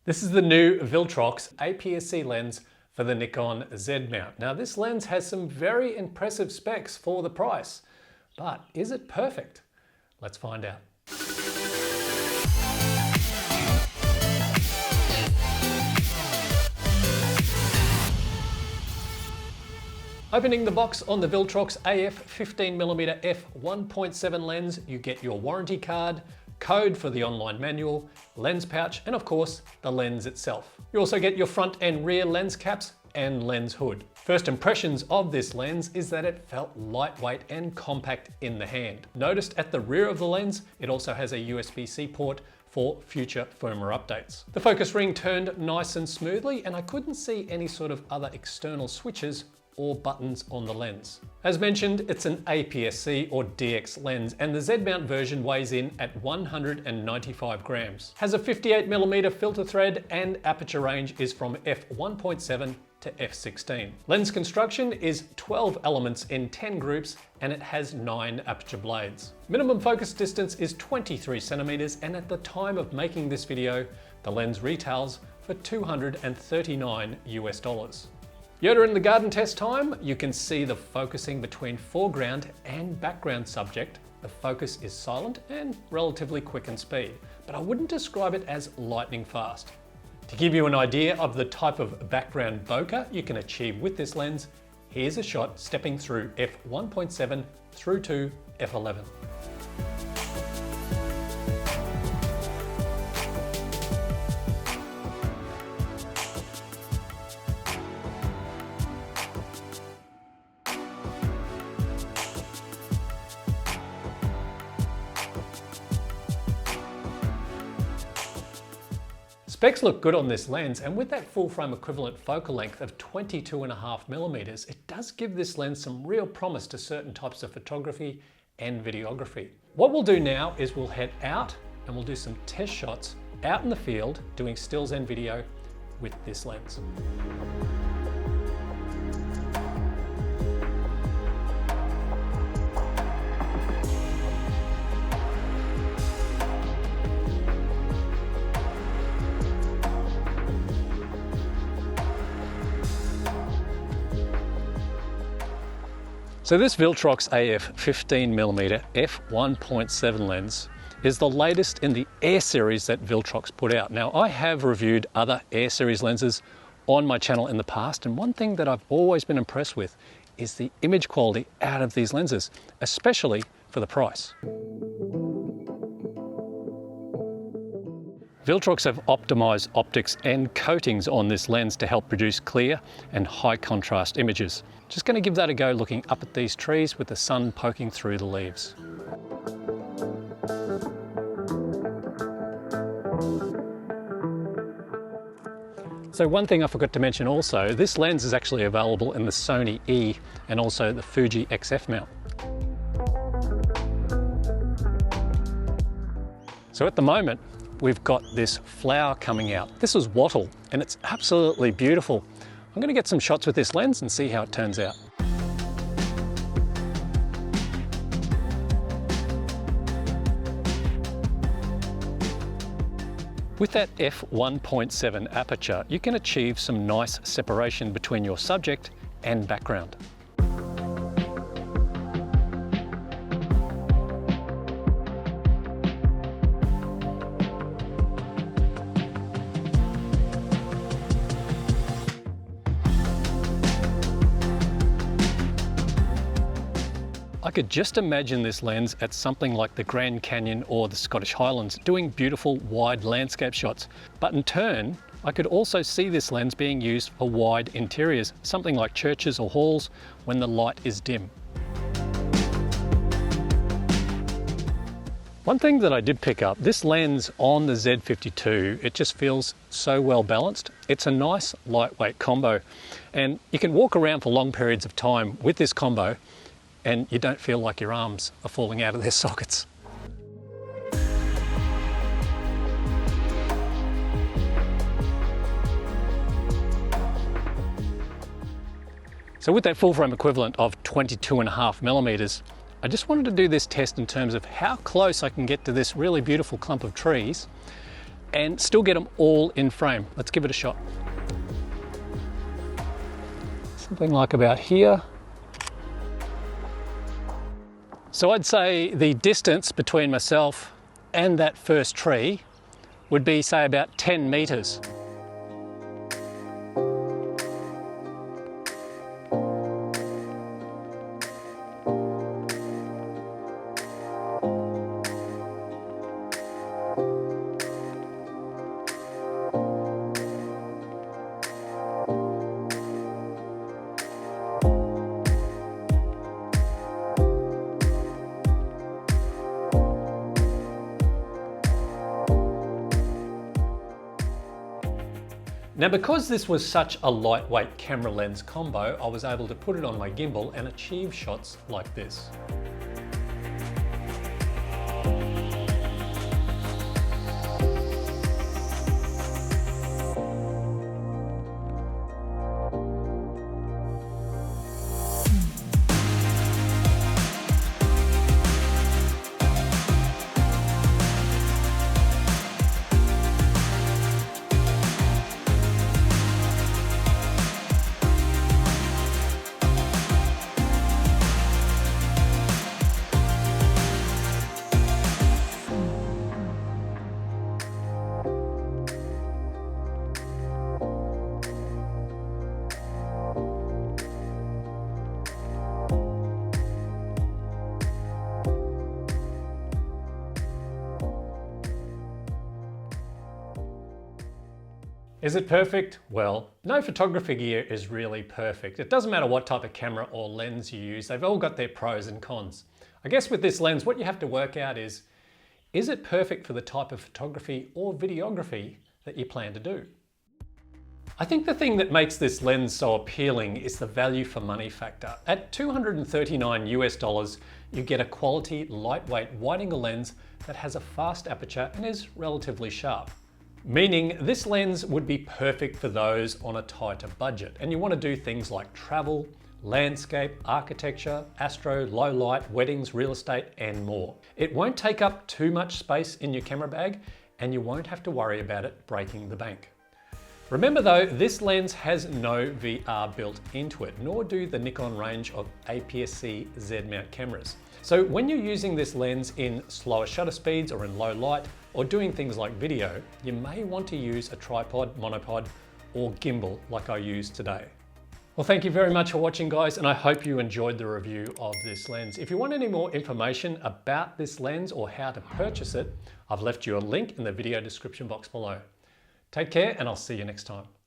This is the new Viltrox APS-C lens for the Nikon Z mount. Now this lens has some very impressive specs for the price, but is it perfect? Let's find out. Opening the box on the Viltrox AF 15mm F1.7 lens, you get your warranty card, code for the online manual, lens pouch, and of course, the lens itself. You also get your front and rear lens caps and lens hood. First impressions of this lens is that it felt lightweight and compact in the hand. Noticed at the rear of the lens, it also has a USB-C port for future firmware updates. The focus ring turned nice and smoothly, and I couldn't see any sort of other external switches or buttons on the lens. As mentioned, it's an APS-C or DX lens, and the Z mount version weighs in at 195 grams. Has a 58mm filter thread, and aperture range is from f1.7 to f16. Lens construction is 12 elements in 10 groups, and it has 9 aperture blades. Minimum focus distance is 23 centimeters, and at the time of making this video, the lens retails for $239 US. Yoda in the garden test time, you can see the focusing between foreground and background subject. The focus is silent and relatively quick in speed, but I wouldn't describe it as lightning fast. To give you an idea of the type of background bokeh you can achieve with this lens, here's a shot stepping through f1.7 through to f11. Specs look good on this lens, and with that full frame equivalent focal length of 22.5mm, it does give this lens some real promise to certain types of photography and videography. What we'll do now is we'll head out and we'll do some test shots out in the field doing stills and video with this lens. So this Viltrox AF 15mm f1.7 lens is the latest in the Air series that Viltrox put out. Now, I have reviewed other Air series lenses on my channel in the past, and one thing that I've always been impressed with is the image quality out of these lenses, especially for the price. Viltrox have optimized optics and coatings on this lens to help produce clear and high contrast images. Just going to give that a go looking up at these trees with the sun poking through the leaves. So one thing I forgot to mention also, this lens is actually available in the Sony E and also the Fuji XF mount. So at the moment, we've got this flower coming out. This is wattle, and it's absolutely beautiful. I'm going to get some shots with this lens and see how it turns out. With that f1.7 aperture, you can achieve some nice separation between your subject and background. I could just imagine this lens at something like the Grand Canyon or the Scottish Highlands, doing beautiful wide landscape shots. But in turn, I could also see this lens being used for wide interiors, something like churches or halls when the light is dim. One thing that I did pick up, this lens on the Z50II, it just feels so well balanced. It's a nice lightweight combo, and you can walk around for long periods of time with this combo and you don't feel like your arms are falling out of their sockets. So with that full frame equivalent of 22.5mm, I just wanted to do this test in terms of how close I can get to this really beautiful clump of trees and still get them all in frame. Let's give it a shot. Something like about here. So I'd say the distance between myself and that first tree would be, say, about 10 meters. Now, because this was such a lightweight camera lens combo, I was able to put it on my gimbal and achieve shots like this. Is it perfect? Well, no photography gear is really perfect. It doesn't matter what type of camera or lens you use, they've all got their pros and cons. I guess with this lens, what you have to work out is it perfect for the type of photography or videography that you plan to do? I think the thing that makes this lens so appealing is the value for money factor. At $239 US, you get a quality, lightweight, wide-angle lens that has a fast aperture and is relatively sharp. Meaning this lens would be perfect for those on a tighter budget and you want to do things like travel, landscape, architecture, astro, low light, weddings, real estate, and more. It won't take up too much space in your camera bag and you won't have to worry about it breaking the bank. Remember though, this lens has no VR built into it, nor do the Nikon range of APSC Z mount cameras. So when you're using this lens in slower shutter speeds or in low light, or doing things like video, you may want to use a tripod, monopod, or gimbal like I used today. Well, thank you very much for watching, guys, and I hope you enjoyed the review of this lens. If you want any more information about this lens or how to purchase it, I've left you a link in the video description box below. Take care, and I'll see you next time.